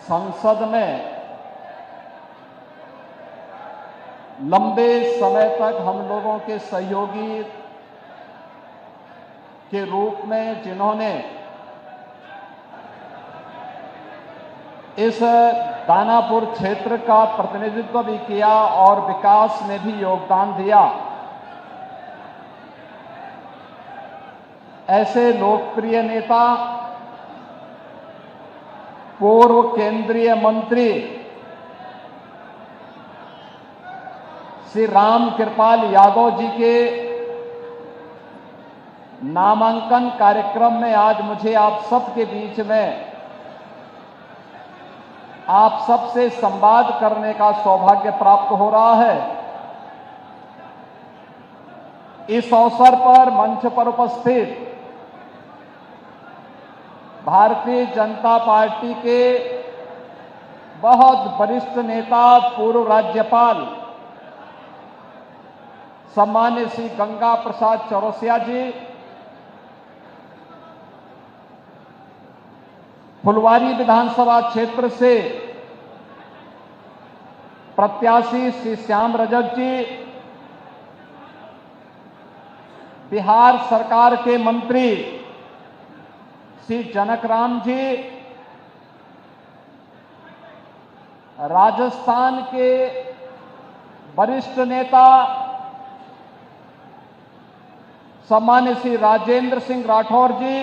संसद में लंबे समय तक हम लोगों के सहयोगी के रूप में जिन्होंने इस दानापुर क्षेत्र का प्रतिनिधित्व भी किया और विकास में भी योगदान दिया, ऐसे लोकप्रिय नेता पूर्व केंद्रीय मंत्री श्री राम कृपाल यादव जी के नामांकन कार्यक्रम में आज मुझे आप सबके बीच में आप सबसे संवाद करने का सौभाग्य प्राप्त हो रहा है। इस अवसर पर मंच पर उपस्थित भारतीय जनता पार्टी के बहुत वरिष्ठ नेता पूर्व राज्यपाल सम्मान्य श्री गंगा प्रसाद चौरसिया जी, फुलवारी विधानसभा क्षेत्र से प्रत्याशी श्री श्याम रजक जी, बिहार सरकार के मंत्री श्री जनक राम जी, राजस्थान के वरिष्ठ नेता सम्मान्य श्री राजेंद्र सिंह राठौर जी,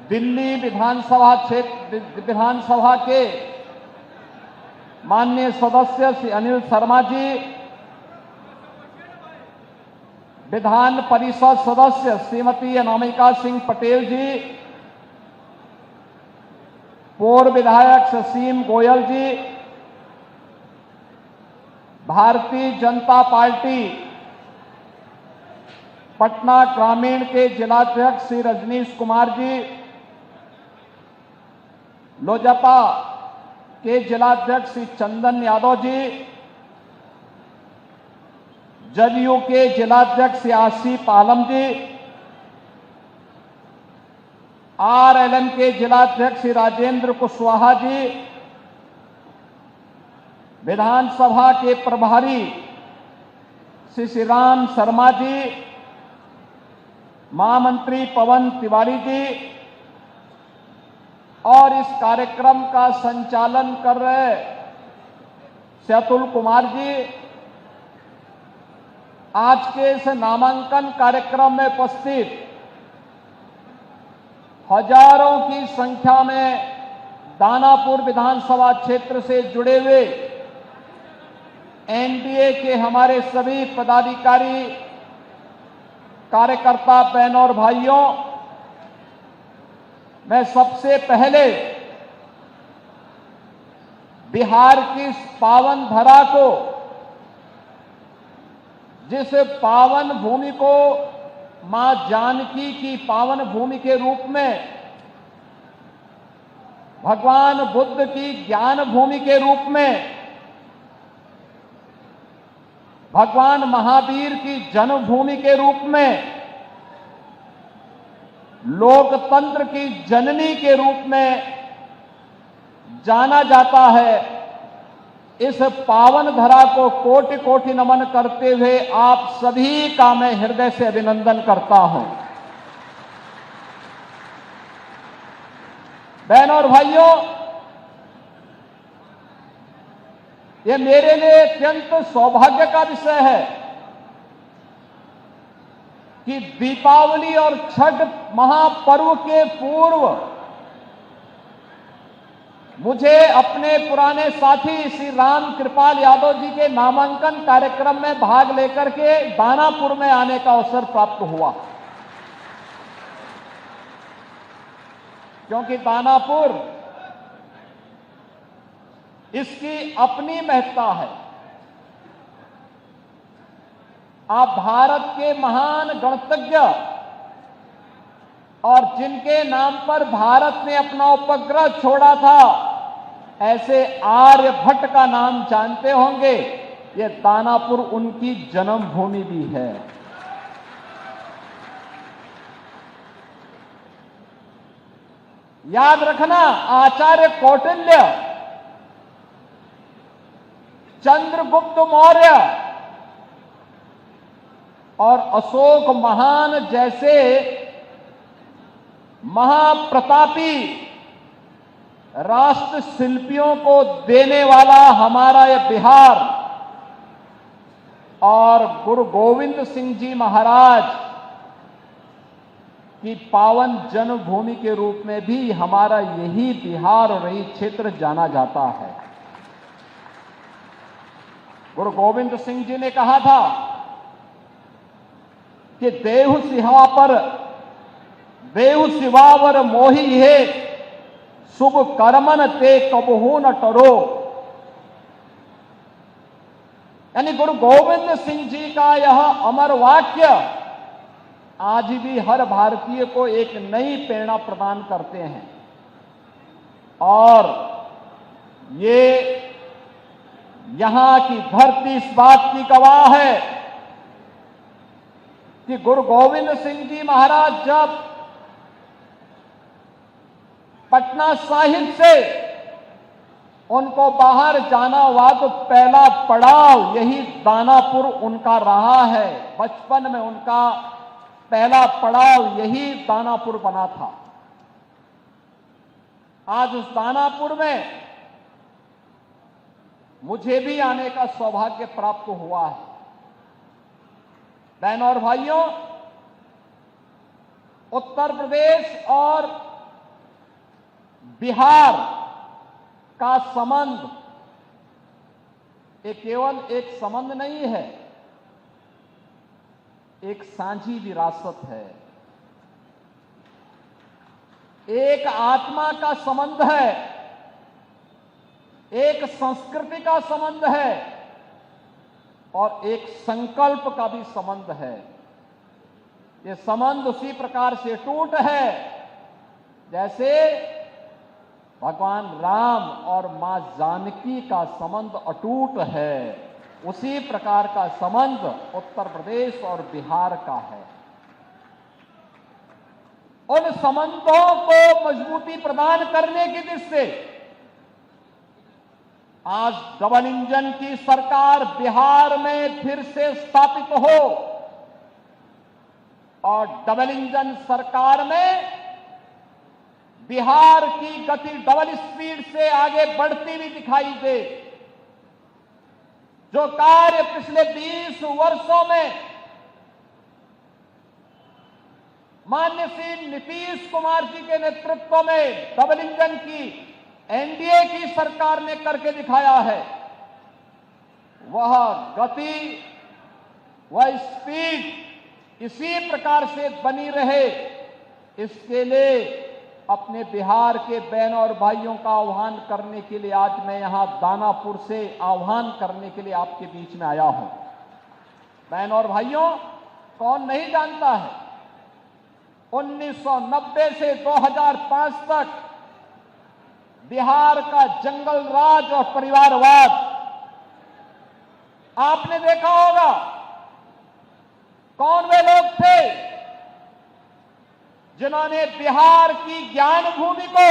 दिल्ली विधानसभा के माननीय सदस्य श्री अनिल शर्मा जी, विधान परिषद सदस्य श्रीमती अनामिका सिंह पटेल जी, पूर्व विधायक शशीम गोयल जी, भारतीय जनता पार्टी पटना ग्रामीण के जिलाध्यक्ष श्री रजनीश कुमार जी, लोजपा के जिलाध्यक्ष श्री चंदन यादव जी, जदयू के जिलाध्यक्ष श्री आसिफ आलम जी, आरएलएम के जिलाध्यक्ष श्री राजेंद्र कुशवाहा जी, विधानसभा के प्रभारी श्री श्रीराम शर्मा जी, महामंत्री पवन तिवारी जी और इस कार्यक्रम का संचालन कर रहे श्री अतुल कुमार जी, आज के इस नामांकन कार्यक्रम में उपस्थित हजारों की संख्या में दानापुर विधानसभा क्षेत्र से जुड़े हुए एनडीए के हमारे सभी पदाधिकारी, कार्यकर्ता, बहनों और भाइयों, मैं सबसे पहले बिहार की इस पावन धरा को, जिस पावन भूमि को मां जानकी की पावन भूमि के रूप में, भगवान बुद्ध की ज्ञान भूमि के रूप में, भगवान महावीर की जन्मभूमि के रूप में, लोकतंत्र की जननी के रूप में जाना जाता है, इस पावन धरा को कोटि कोटि नमन करते हुए आप सभी का मैं हृदय से अभिनंदन करता हूं। बहनों और भाइयों, ये मेरे लिए अत्यंत सौभाग्य का विषय है कि दीपावली और छठ महापर्व के पूर्व मुझे अपने पुराने साथी श्री राम कृपाल यादव जी के नामांकन कार्यक्रम में भाग लेकर के दानापुर में आने का अवसर प्राप्त हुआ, क्योंकि दानापुर, इसकी अपनी महत्ता है। आप भारत के महान गणतज्ञ और जिनके नाम पर भारत ने अपना उपग्रह छोड़ा था, ऐसे आर्यभट्ट का नाम जानते होंगे। ये दानापुर उनकी जन्मभूमि भी है। याद रखना, आचार्य कौटिल्य, चंद्रगुप्त मौर्य और अशोक महान जैसे महाप्रतापी राष्ट्र शिल्पियों को देने वाला हमारा यह बिहार और गुरु गोविंद सिंह जी महाराज की पावन जन्मभूमि के रूप में भी हमारा यही बिहार और यही क्षेत्र जाना जाता है। गुरु गोविंद सिंह जी ने कहा था कि देहु सिवावर मोही है, शुभ कर्मन ते कबहू न टरो। यानी गुरु गोविंद सिंह जी का यह अमर वाक्य आज भी हर भारतीय को एक नई प्रेरणा प्रदान करते हैं और ये यहां की धरती इस बात की गवाह है कि गुरु गोविंद सिंह जी महाराज जब पटना साहिब से उनको बाहर जाना हुआ तो पहला पड़ाव यही दानापुर उनका रहा है। बचपन में उनका पहला पड़ाव यही दानापुर बना था। आज उस दानापुर में मुझे भी आने का सौभाग्य प्राप्त हुआ है। बहनों और भाइयों, उत्तर प्रदेश और बिहार का संबंध ये केवल एक संबंध नहीं है, एक साझी विरासत है, एक आत्मा का संबंध है, एक संस्कृति का संबंध है और एक संकल्प का भी संबंध है। ये संबंध उसी प्रकार से टूट है जैसे भगवान राम और मां जानकी का संबंध अटूट है। उसी प्रकार का संबंध उत्तर प्रदेश और बिहार का है। उन संबंधों को मजबूती प्रदान करने की दृष्टि से आज डबल इंजन की सरकार बिहार में फिर से स्थापित हो और डबल इंजन सरकार में बिहार की गति डबल स्पीड से आगे बढ़ती हुई दिखाई दे। जो कार्य पिछले 20 वर्षों में माननीय श्री नीतीश कुमार जी के नेतृत्व में डबल इंजन की एनडीए की सरकार ने करके दिखाया है, वह गति, वह स्पीड इसी प्रकार से बनी रहे, इसके लिए अपने बिहार के बहनों और भाइयों का आह्वान करने के लिए आज मैं यहां दानापुर से आह्वान करने के लिए आपके बीच में आया हूं। बहनों और भाइयों, कौन नहीं जानता है 1990 से 2005 तक बिहार का जंगल राज और परिवारवाद आपने देखा होगा। कौन वे लोग थे जिन्होंने बिहार की ज्ञान भूमि को,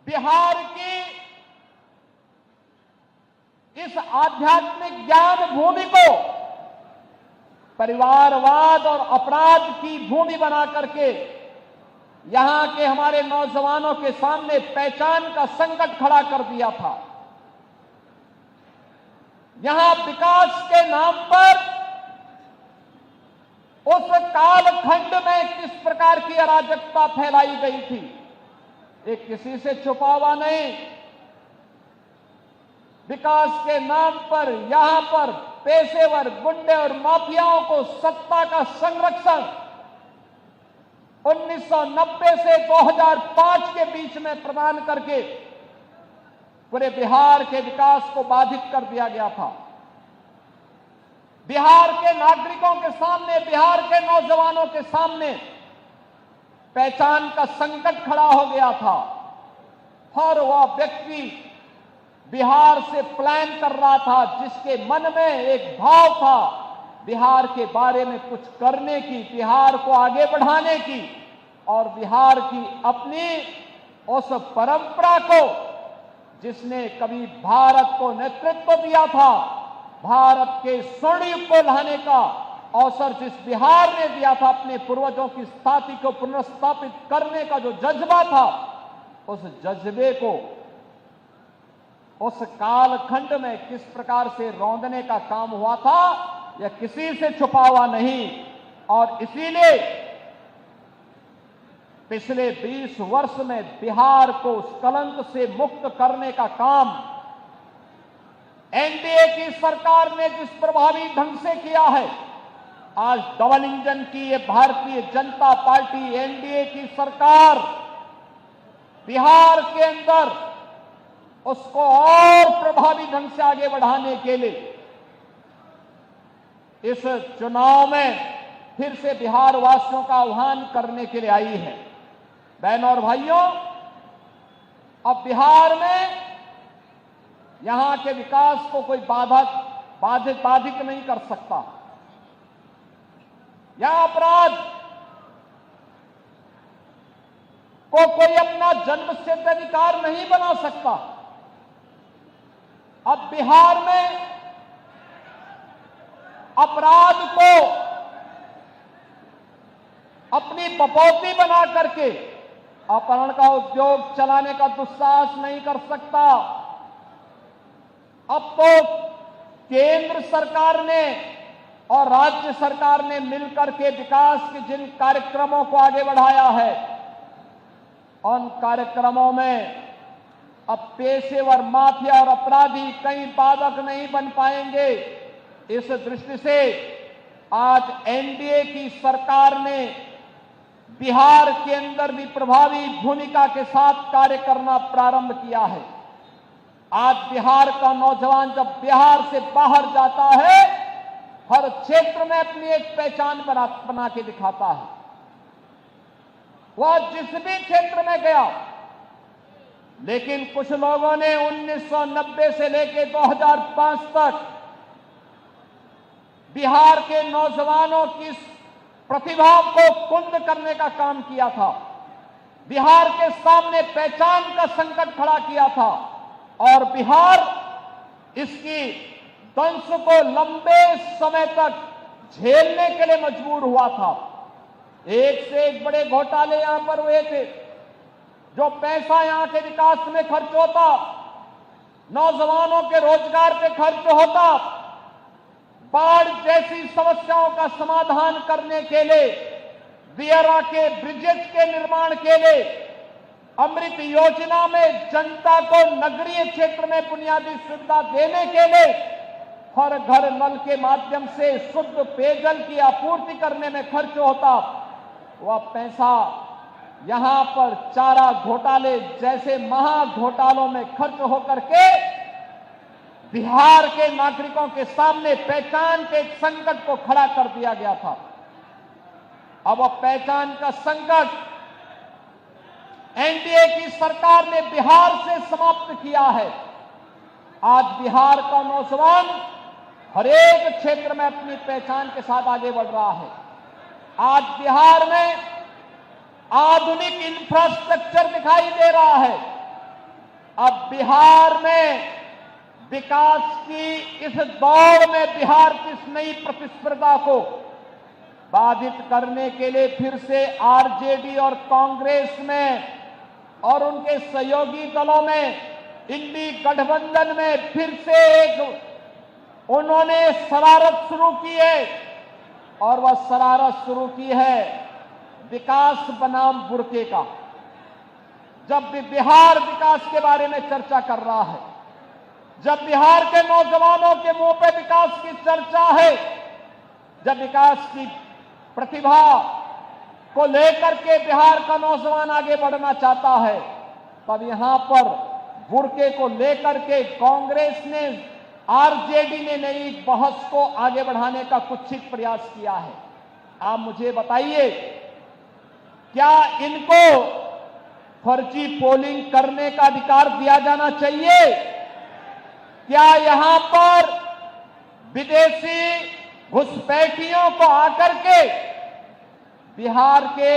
बिहार की इस आध्यात्मिक ज्ञान भूमि को परिवारवाद और अपराध की भूमि बना करके यहां के हमारे नौजवानों के सामने पहचान का संकट खड़ा कर दिया था। यहां विकास के नाम पर उस कालखंड में किस प्रकार की अराजकता फैलाई गई थी, ये किसी से छुपा हुआ नहीं। विकास के नाम पर यहां पर पेशेवर गुंडे और माफियाओं को सत्ता का संरक्षण 1990 से 2005 के बीच में प्रदान करके पूरे बिहार के विकास को बाधित कर दिया गया था। बिहार के नागरिकों के सामने, बिहार के नौजवानों के सामने पहचान का संकट खड़ा हो गया था। हर वह व्यक्ति बिहार से प्लान कर रहा था जिसके मन में एक भाव था बिहार के बारे में कुछ करने की, बिहार को आगे बढ़ाने की, और बिहार की अपनी उस परंपरा को, जिसने कभी भारत को नेतृत्व दिया था, भारत के स्वर्ण युग को लाने का अवसर जिस बिहार ने दिया था, अपने पूर्वजों की स्थाति को पुनर्स्थापित करने का जो जज्बा था, उस जज्बे को उस कालखंड में किस प्रकार से रौंदने का काम हुआ था, यह किसी से छुपा हुआ नहीं। और इसीलिए पिछले 20 वर्ष में बिहार को उस कलंक से मुक्त करने का काम एनडीए की सरकार ने जिस प्रभावी ढंग से किया है, आज डबल इंजन की ये भारतीय जनता पार्टी एनडीए की सरकार बिहार के अंदर उसको और प्रभावी ढंग से आगे बढ़ाने के लिए इस चुनाव में फिर से बिहार वासियों का आह्वान करने के लिए आई है। बहनों और भाइयों, अब बिहार में यहां के विकास को कोई बाधित नहीं कर सकता। यह अपराध को कोई अपना जन्मसिद्ध अधिकार नहीं बना सकता। अब बिहार में अपराध को अपनी बपौती बना करके अपहरण का उद्योग चलाने का दुस्साहस नहीं कर सकता। अब तो केंद्र सरकार ने और राज्य सरकार ने मिलकर के विकास के जिन कार्यक्रमों को आगे बढ़ाया है, उन कार्यक्रमों में अब पेशेवर माफिया और अपराधी कहीं बाधक नहीं बन पाएंगे। इस दृष्टि से आज एनडीए की सरकार ने बिहार के अंदर भी प्रभावी भूमिका के साथ कार्य करना प्रारंभ किया है। आज बिहार का नौजवान जब बिहार से बाहर जाता है, हर क्षेत्र में अपनी एक पहचान बना के दिखाता है। वह जिस भी क्षेत्र में गया, लेकिन कुछ लोगों ने 1990 से लेकर 2005 तक बिहार के नौजवानों की प्रतिभा को कुंद करने का काम किया था। बिहार के सामने पहचान का संकट खड़ा किया था और बिहार इसकी दंश को लंबे समय तक झेलने के लिए मजबूर हुआ था। एक से एक बड़े घोटाले यहां पर हुए थे। जो पैसा यहां के विकास में खर्च होता, नौजवानों के रोजगार पे खर्च होता, बाढ़ जैसी समस्याओं का समाधान करने के लिए, दियारा के ब्रिजेज के निर्माण के लिए, अमृत योजना में जनता को नगरीय क्षेत्र में बुनियादी सुविधा देने के लिए, हर घर नल के माध्यम से शुद्ध पेयजल की आपूर्ति करने में खर्च होता, वह पैसा यहां पर चारा घोटाले जैसे महा घोटालों में खर्च होकर के बिहार के नागरिकों के सामने पहचान के संकट को खड़ा कर दिया गया था। अब वह पहचान का संकट एनडीए की सरकार ने बिहार से समाप्त किया है। आज बिहार का नौजवान हर एक क्षेत्र में अपनी पहचान के साथ आगे बढ़ रहा है। आज बिहार में आधुनिक इंफ्रास्ट्रक्चर दिखाई दे रहा है। अब बिहार में विकास की इस दौड़ में बिहार की इस नई प्रतिस्पर्धा को बाधित करने के लिए फिर से आरजेडी और कांग्रेस में और उनके सहयोगी दलों में, इंडी गठबंधन में फिर से एक उन्होंने शरारत शुरू की है। और वह शरारत शुरू की है विकास बनाम बुरके का। जब भी बिहार विकास के बारे में चर्चा कर रहा है, जब बिहार के नौजवानों के मुंह पे विकास की चर्चा है, जब विकास की प्रतिभा को लेकर के बिहार का नौजवान आगे बढ़ना चाहता है, तब यहां पर बुरके को लेकर के कांग्रेस ने, आरजेडी ने नई बहस को आगे बढ़ाने का कुत्सित प्रयास किया है। आप मुझे बताइए, क्या इनको फर्जी पोलिंग करने का अधिकार दिया जाना चाहिए? क्या यहां पर विदेशी घुसपैठियों को आकर के बिहार के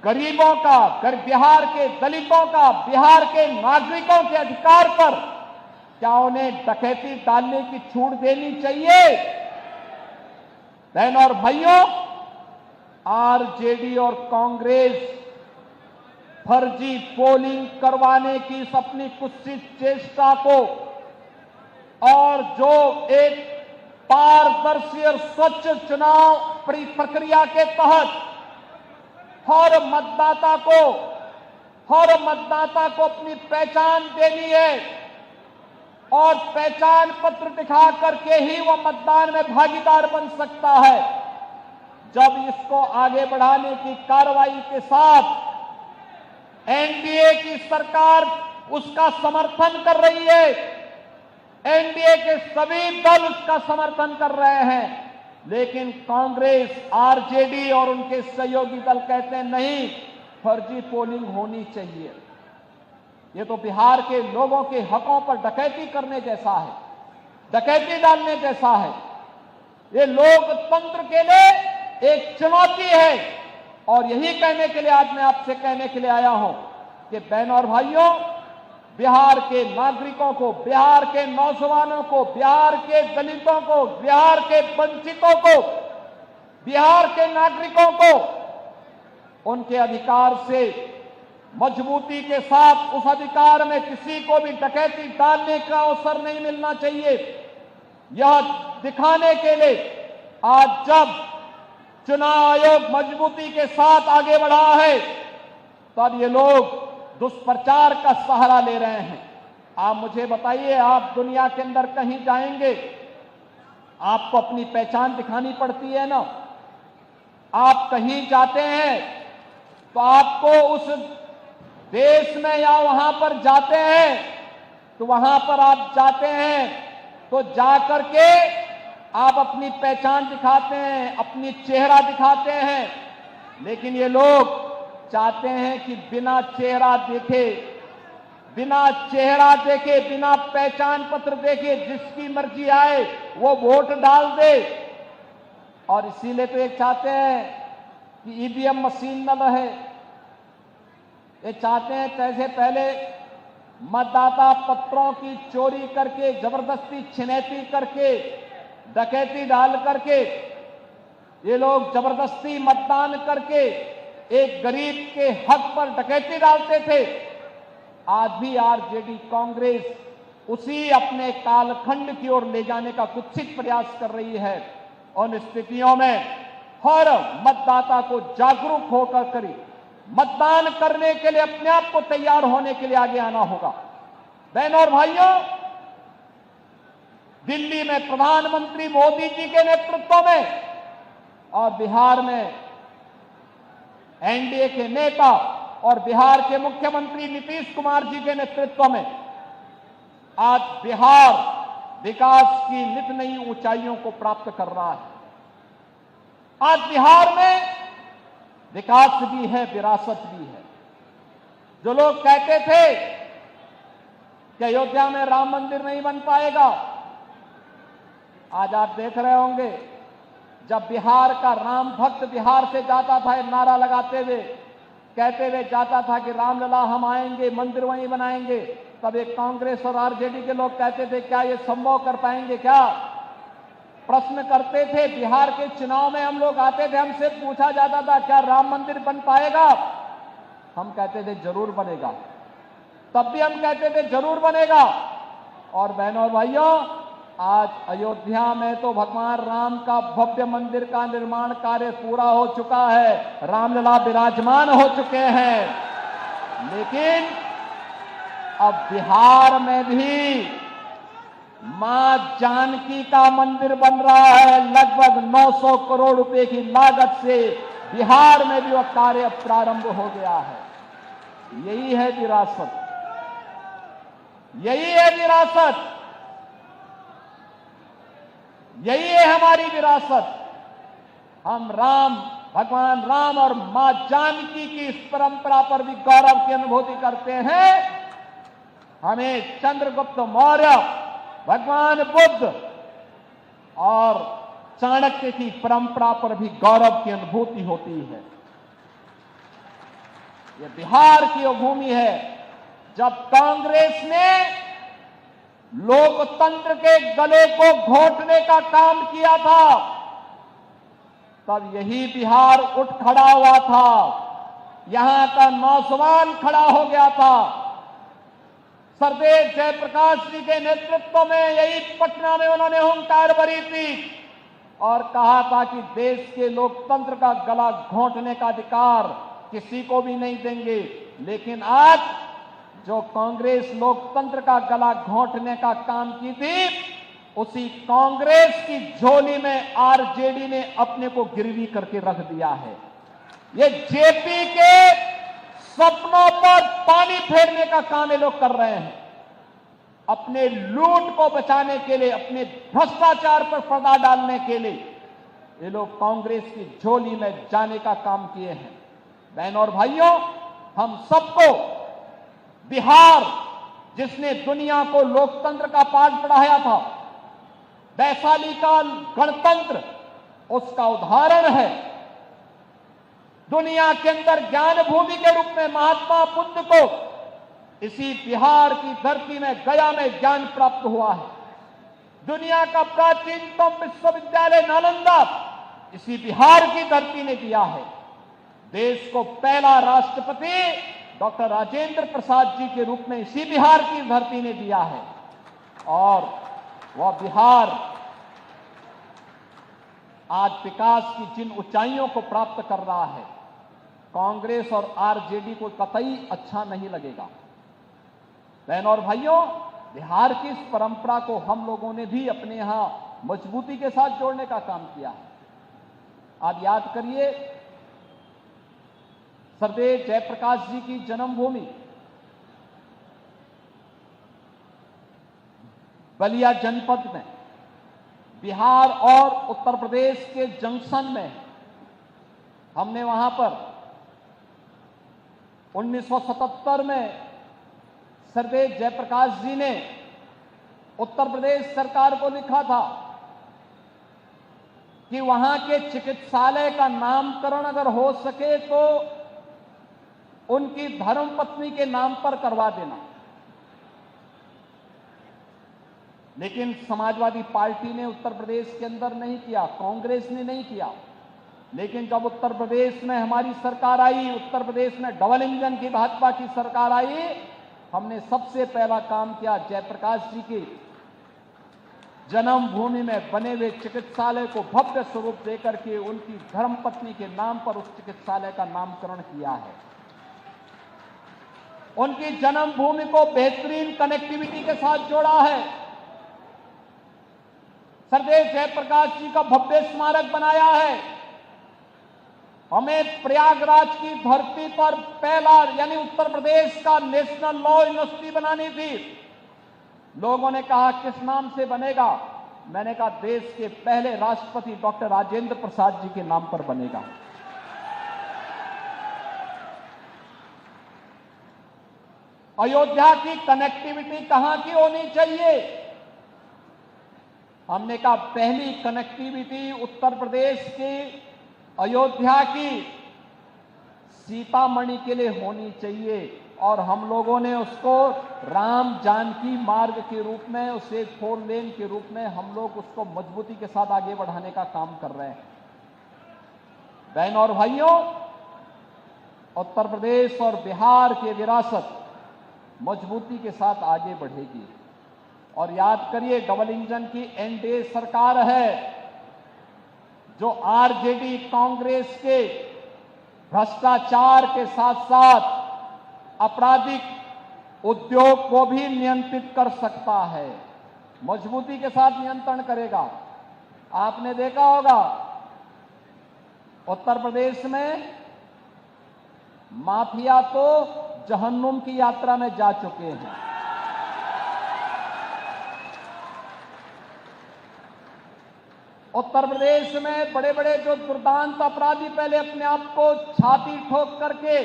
गरीबों का, बिहार के दलितों का, बिहार के नागरिकों के अधिकार पर क्या उन्हें डकैती डालने की छूट देनी चाहिए? बहनों और भाइयों, आरजेडी और कांग्रेस फर्जी पोलिंग करवाने की इस अपनी कुत्सित चेष्टा को और जो एक पारदर्शी और स्वच्छ चुनाव प्रक्रिया के तहत हर मतदाता को अपनी पहचान देनी है और पहचान पत्र दिखा करके ही वह मतदान में भागीदार बन सकता है। जब इसको आगे बढ़ाने की कार्रवाई के साथ एनडीए की सरकार उसका समर्थन कर रही है, एनडीए के सभी दल उसका समर्थन कर रहे हैं, लेकिन कांग्रेस, आरजेडी और उनके सहयोगी दल कहते हैं नहीं, फर्जी पोलिंग होनी चाहिए। ये तो बिहार के लोगों के हकों पर डकैती करने जैसा है, डकैती डालने जैसा है। ये लोकतंत्र के लिए एक चुनौती है और यही कहने के लिए आज मैं आपसे कहने के लिए आया हूं कि बहनों और भाइयों, बिहार के नागरिकों को, बिहार के नौजवानों को, बिहार के दलितों को, बिहार के वंचितों को, बिहार के नागरिकों को उनके अधिकार से मजबूती के साथ, उस अधिकार में किसी को भी डकैती डालने का अवसर नहीं मिलना चाहिए। यह दिखाने के लिए आज जब चुनाव आयोग मजबूती के साथ आगे बढ़ा है, तब ये लोग दुष्प्रचार का सहारा ले रहे हैं। आप मुझे बताइए, आप दुनिया के अंदर कहीं जाएंगे, आपको अपनी पहचान दिखानी पड़ती है ना। आप कहीं जाते हैं तो आपको उस देश में या वहां पर जाते हैं तो वहां पर आप जाते हैं तो जाकर के आप अपनी पहचान दिखाते हैं, अपनी चेहरा दिखाते हैं। लेकिन ये लोग चाहते हैं कि बिना चेहरा देखे, बिना पहचान पत्र देखे जिसकी मर्जी आए वो वोट डाल दे। और इसीलिए तो ये चाहते हैं कि ईवीएम मशीन न रहे। ये चाहते हैं कैसे पहले मतदाता पत्रों की चोरी करके, जबरदस्ती छिनैती करके, डकैती डाल करके ये लोग जबरदस्ती मतदान करके एक गरीब के हक पर डकैती डालते थे। आज भी आरजेडी कांग्रेस उसी अपने कालखंड की ओर ले जाने का कुत्सित प्रयास कर रही है। उन स्थितियों में हर मतदाता को जागरूक होकर करी मतदान करने के लिए अपने आप को तैयार होने के लिए आगे आना होगा। बहनों और भाइयों, दिल्ली में प्रधानमंत्री मोदी जी के नेतृत्व में और बिहार में एनडीए के नेता और बिहार के मुख्यमंत्री नीतीश कुमार जी के नेतृत्व में आज बिहार विकास की नित नई ऊंचाइयों को प्राप्त कर रहा है। आज बिहार में विकास भी है, विरासत भी है। जो लोग कहते थे कि अयोध्या में राम मंदिर नहीं बन पाएगा, आज आप देख रहे होंगे जब बिहार का राम भक्त बिहार से जाता था नारा लगाते हुए, कहते हुए जाता था कि रामलला हम आएंगे, मंदिर वहीं बनाएंगे, तब एक कांग्रेस और आरजेडी के लोग कहते थे क्या ये संभव कर पाएंगे क्या? प्रश्न करते थे। बिहार के चुनाव में हम लोग आते थे, हमसे पूछा जाता था क्या राम मंदिर बन पाएगा? हम कहते थे जरूर बनेगा। तब भी हम कहते थे जरूर बनेगा। और बहनों और भाइयों, आज अयोध्या में तो भगवान राम का भव्य मंदिर का निर्माण कार्य पूरा हो चुका है, रामलला विराजमान हो चुके हैं। लेकिन अब बिहार में भी मां जानकी का मंदिर बन रहा है। लगभग 900 करोड़ रुपए की लागत से बिहार में भी वह कार्य प्रारंभ हो गया है। यही है विरासत, यही है विरासत, यही है हमारी विरासत। हम राम, भगवान राम और मां जानकी की इस परंपरा पर भी गौरव की अनुभूति करते हैं। हमें चंद्रगुप्त मौर्य, भगवान बुद्ध और चाणक्य की परंपरा पर भी गौरव की अनुभूति होती है। ये बिहार की वो भूमि है जब कांग्रेस ने लोकतंत्र के गले को घोटने का काम किया था, तब यही बिहार उठ खड़ा हुआ था, यहां का नौजवान खड़ा हो गया था। सरदेव जयप्रकाश जी के नेतृत्व में यही पटना में उन्होंने हुंकार भरी थी और कहा था कि देश के लोकतंत्र का गला घोंटने का अधिकार किसी को भी नहीं देंगे। लेकिन आज जो कांग्रेस लोकतंत्र का गला घोंटने का काम की थी, उसी कांग्रेस की झोली में आरजेडी ने अपने को गिरवी करके रख दिया है। ये जेपी के सपनों पर पानी फेरने का काम ये लोग कर रहे हैं। अपने लूट को बचाने के लिए, अपने भ्रष्टाचार पर पर्दा डालने के लिए ये लोग कांग्रेस की झोली में जाने का काम किए हैं। बहनों और भाइयों, हम सबको बिहार, जिसने दुनिया को लोकतंत्र का पाठ पढ़ाया था, वैशाली का गणतंत्र उसका उदाहरण है। दुनिया के अंदर ज्ञान भूमि के रूप में महात्मा बुद्ध को इसी बिहार की धरती में, गया में ज्ञान प्राप्त हुआ है। दुनिया का प्राचीनतम विश्वविद्यालय नालंदा इसी बिहार की धरती ने दिया है। देश को पहला राष्ट्रपति डॉक्टर राजेंद्र प्रसाद जी के रूप में इसी बिहार की धरती ने दिया है। और वह बिहार आज विकास की जिन ऊंचाइयों को प्राप्त कर रहा है, कांग्रेस और आरजेडी को कतई अच्छा नहीं लगेगा। बहनों और भाइयों, बिहार की इस परंपरा को हम लोगों ने भी अपने यहां मजबूती के साथ जोड़ने का काम किया है। आप याद करिए, सरदेव जयप्रकाश जी की जन्मभूमि बलिया जनपद में, बिहार और उत्तर प्रदेश के जंक्शन में, हमने वहां पर 1977 में सरदेव जयप्रकाश जी ने उत्तर प्रदेश सरकार को लिखा था कि वहां के चिकित्सालय का नामकरण अगर हो सके तो उनकी धर्मपत्नी के नाम पर करवा देना। लेकिन समाजवादी पार्टी ने उत्तर प्रदेश के अंदर नहीं किया, कांग्रेस ने नहीं किया। लेकिन जब उत्तर प्रदेश में हमारी सरकार आई, उत्तर प्रदेश में डबल इंजन की भाजपा की सरकार आई, हमने सबसे पहला काम किया, जयप्रकाश जी की जन्मभूमि में बने हुए चिकित्सालय को भव्य स्वरूप देकर के उनकी धर्मपत्नी के नाम पर उस चिकित्सालय का नामकरण किया है। उनकी जन्मभूमि को बेहतरीन कनेक्टिविटी के साथ जोड़ा है। सरदेव जयप्रकाश जी का भव्य स्मारक बनाया है। हमें प्रयागराज की धरती पर पहला, यानी उत्तर प्रदेश का नेशनल लॉ यूनिवर्सिटी बनानी थी। लोगों ने कहा किस नाम से बनेगा? मैंने कहा देश के पहले राष्ट्रपति डॉक्टर राजेंद्र प्रसाद जी के नाम पर बनेगा। अयोध्या की कनेक्टिविटी कहां की होनी चाहिए? हमने कहा पहली कनेक्टिविटी उत्तर प्रदेश की अयोध्या की सीतामढ़ी के लिए होनी चाहिए और हम लोगों ने उसको राम जानकी मार्ग के रूप में, उसे 4 लेन के रूप में हम लोग उसको मजबूती के साथ आगे बढ़ाने का काम कर रहे हैं। बहनों और भाइयों, उत्तर प्रदेश और बिहार की विरासत मजबूती के साथ आगे बढ़ेगी। और याद करिए, डबल इंजन की एनडीए सरकार है जो आरजेडी कांग्रेस के भ्रष्टाचार के साथ साथ आपराधिक उद्योग को भी नियंत्रित कर सकता है, मजबूती के साथ नियंत्रण करेगा। आपने देखा होगा उत्तर प्रदेश में माफिया तो जहन्नुम की यात्रा में जा चुके हैं। उत्तर प्रदेश में बड़े बड़े जो दुर्दांत अपराधी पहले अपने आप को छाती ठोक करके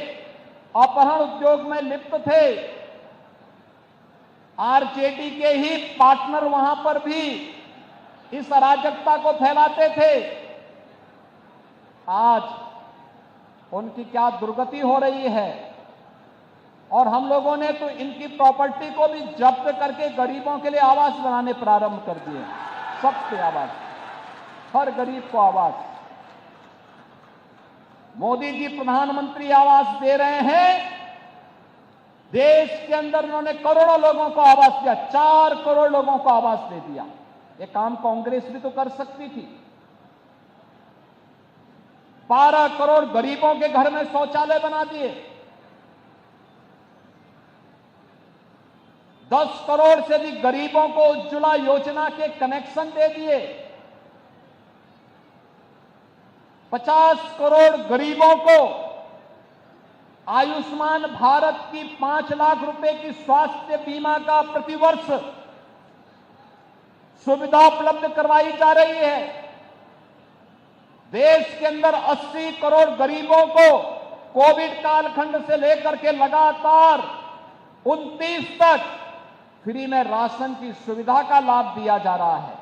अपहरण उद्योग में लिप्त थे, आरजेडी के ही पार्टनर वहां पर भी इस अराजकता को फैलाते थे। आज उनकी क्या दुर्गति हो रही है। और हम लोगों ने तो इनकी प्रॉपर्टी को भी जब्त करके गरीबों के लिए आवास बनाने प्रारंभ कर दिए। सबके आवास, हर गरीब को आवास। मोदी जी प्रधानमंत्री आवास दे रहे हैं। देश के अंदर उन्होंने करोड़ों लोगों को आवास दिया, 4 करोड़ लोगों को आवास दे दिया। ये काम कांग्रेस भी तो कर सकती थी। 12 करोड़ गरीबों के घर में शौचालय बना दिए। 10 करोड़ से भी गरीबों को उज्ज्वला योजना के कनेक्शन दे दिए। 50 करोड़ गरीबों को आयुष्मान भारत की 5 लाख रुपए की स्वास्थ्य बीमा का प्रतिवर्ष सुविधा उपलब्ध करवाई जा रही है। देश के अंदर 80 करोड़ गरीबों को कोविड कालखंड से लेकर के लगातार 29 तक फ्री में राशन की सुविधा का लाभ दिया जा रहा है।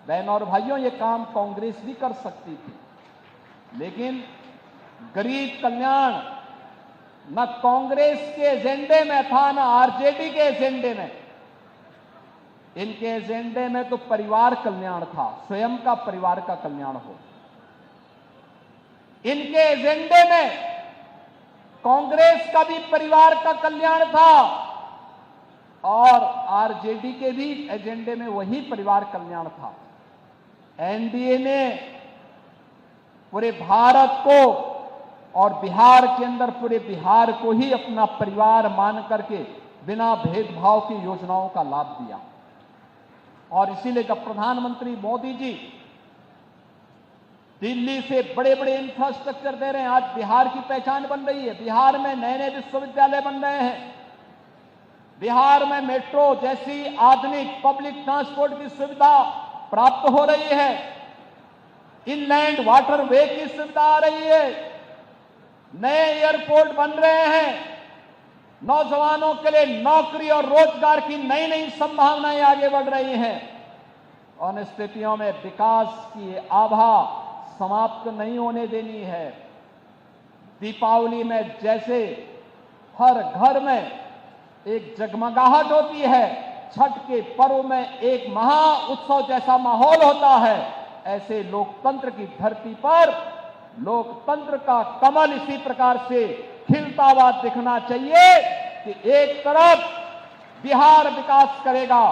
बहनों और भाइयों, ये काम कांग्रेस भी कर सकती थी, लेकिन गरीब कल्याण न कांग्रेस के एजेंडे में था, न आरजेडी के एजेंडे में। इनके एजेंडे में तो परिवार कल्याण था, स्वयं का परिवार का कल्याण हो। इनके एजेंडे में कांग्रेस का भी परिवार का कल्याण था और आरजेडी के भी एजेंडे में वही परिवार कल्याण था। एनडीए ने पूरे भारत को और बिहार के अंदर पूरे बिहार को ही अपना परिवार मान करके बिना भेदभाव की योजनाओं का लाभ दिया। और इसीलिए जब प्रधानमंत्री मोदी जी दिल्ली से बड़े बड़े इंफ्रास्ट्रक्चर दे रहे हैं, आज बिहार की पहचान बन रही है। बिहार में नए नए विश्वविद्यालय बन रहे हैं। बिहार में मेट्रो जैसी आधुनिक पब्लिक ट्रांसपोर्ट की सुविधा प्राप्त हो रही है। इनलैंड वाटरवे की सुविधा आ रही है। नए एयरपोर्ट बन रहे हैं। नौजवानों के लिए नौकरी और रोजगार की नई नई संभावनाएं आगे बढ़ रही हैं। उन स्थितियों में विकास की आभा समाप्त नहीं होने देनी है। दीपावली में जैसे हर घर में एक जगमगाहट होती है, छठ के पर्व में एक महा उत्सव जैसा माहौल होता है, ऐसे लोकतंत्र की धरती पर लोकतंत्र का कमल इसी प्रकार से खिलता हुआ दिखना चाहिए कि एक तरफ बिहार विकास करेगा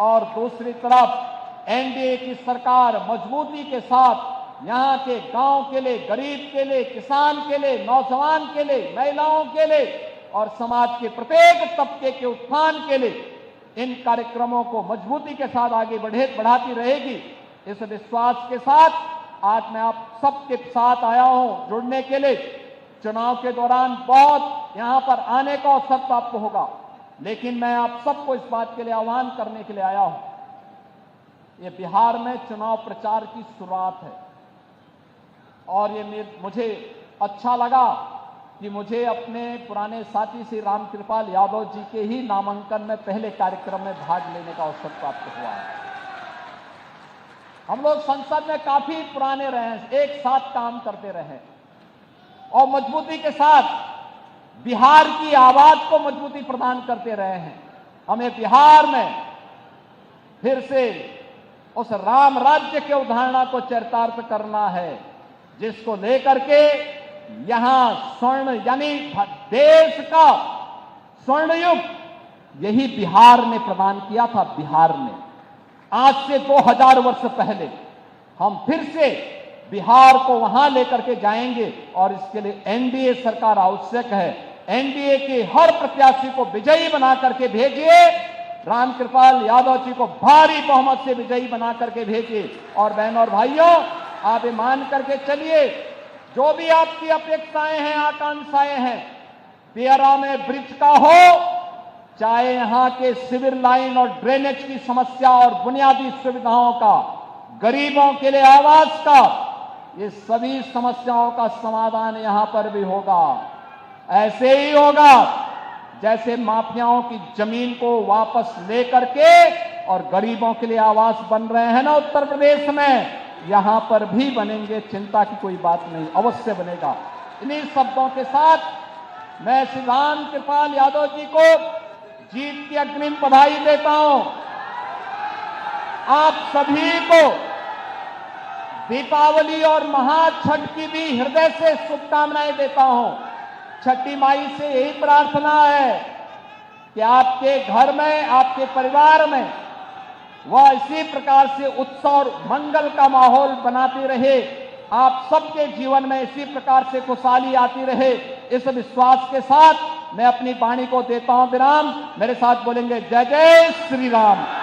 और दूसरी तरफ एनडीए की सरकार मजबूती के साथ यहां के गांव के लिए, गरीब के लिए, किसान के लिए, नौजवान के लिए, महिलाओं के लिए और समाज के प्रत्येक तबके के उत्थान के लिए इन कार्यक्रमों को मजबूती के साथ आगे बढ़ाती रहेगी। इस विश्वास के साथ आज मैं आप सबके साथ आया हूं जुड़ने के लिए। चुनाव के दौरान बहुत यहां पर आने का अवसर प्राप्त होगा, लेकिन मैं आप सबको इस बात के लिए आह्वान करने के लिए आया हूं। ये बिहार में चुनाव प्रचार की शुरुआत है और ये मुझे अच्छा लगा कि मुझे अपने पुराने साथी श्री रामकृपाल यादव जी के ही नामांकन में पहले कार्यक्रम में भाग लेने का अवसर प्राप्त हुआ है। हम लोग संसद में काफी पुराने रहे हैं, एक साथ काम करते रहे और मजबूती के साथ बिहार की आवाज को मजबूती प्रदान करते रहे हैं। हमें बिहार में फिर से उस राम राज्य के उदाहरण को चरितार्थ करना है, जिसको लेकर के यहां स्वर्ण यानी देश का स्वर्ण युग यही बिहार ने प्रदान किया था। बिहार ने आज से 2000 वर्ष पहले हम फिर से बिहार को वहां लेकर के जाएंगे और इसके लिए एनडीए सरकार आवश्यक है। एनडीए के हर प्रत्याशी को विजयी बना करके भेजिए, रामकृपाल यादव जी को भारी बहुमत से विजयी बना करके भेजिए। और बहनों और भाइयों, आप ये मान करके चलिए, जो भी आपकी अपेक्षाएं हैं, आकांक्षाएं हैं, दियारा में ब्रिज का हो, चाहे यहां के सिविल लाइन और ड्रेनेज की समस्या और बुनियादी सुविधाओं का, गरीबों के लिए आवास का, ये सभी समस्याओं का समाधान यहां पर भी होगा। ऐसे ही होगा जैसे माफियाओं की जमीन को वापस लेकर के और गरीबों के लिए आवास बन रहे हैं ना उत्तर प्रदेश में, यहां पर भी बनेंगे। चिंता की कोई बात नहीं, अवश्य बनेगा। इन्हीं शब्दों के साथ मैं श्री राम कृपाल यादव जी को जीत की अग्रिम बधाई देता हूं। आप सभी को दीपावली और महाछठ की भी हृदय से शुभकामनाएं देता हूं। छठी माई से यही प्रार्थना है कि आपके घर में, आपके परिवार में वह इसी प्रकार से उत्सव और मंगल का माहौल बनाती रहे। आप सबके जीवन में इसी प्रकार से खुशहाली आती रहे। इस विश्वास के साथ मैं अपनी वाणी को देता हूं विराम। मेरे साथ बोलेंगे जय जय श्री राम।